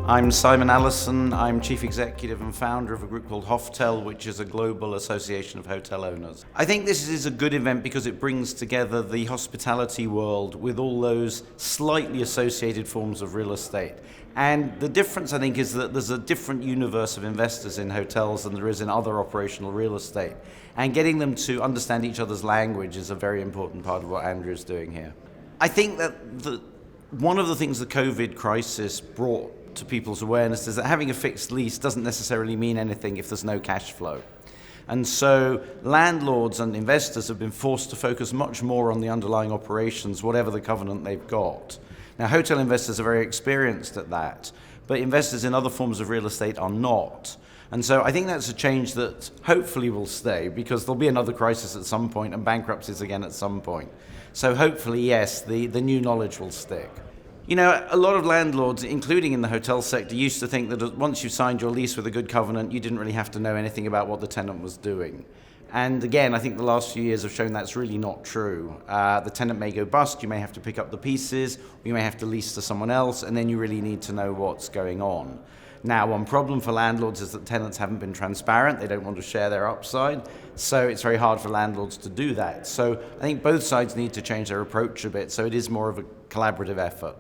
I'm Simon Allison. I'm Chief Executive and founder of a group called HOFTEL, which is a global association of hotel owners. I think this is a good event because it brings together the hospitality world with all those slightly associated forms of real estate. And the difference, I think, is that there's a different universe of investors in hotels than there is in other operational real estate. And getting them to understand each other's language is a very important part of what Andrew is doing here. I think that one of the things the COVID crisis brought to people's awareness is that having a fixed lease doesn't necessarily mean anything if there's no cash flow. And so landlords and investors have been forced to focus much more on the underlying operations, whatever the covenant they've got. Now, hotel investors are very experienced at that, but investors in other forms of real estate are not. And so I think that's a change that hopefully will stay, because there'll be another crisis at some point and bankruptcies again at some point. So hopefully, yes, the new knowledge will stick. You know, a lot of landlords, including in the hotel sector, used to think that once you signed your lease with a good covenant, you didn't really have to know anything about what the tenant was doing. And again, I think the last few years have shown that's really not true. The tenant may go bust, you may have to pick up the pieces, or you may have to lease to someone else, and then you really need to know what's going on. Now, one problem for landlords is that tenants haven't been transparent. They don't want to share their upside, so it's very hard for landlords to do that. So I think both sides need to change their approach a bit, so it is more of a collaborative effort.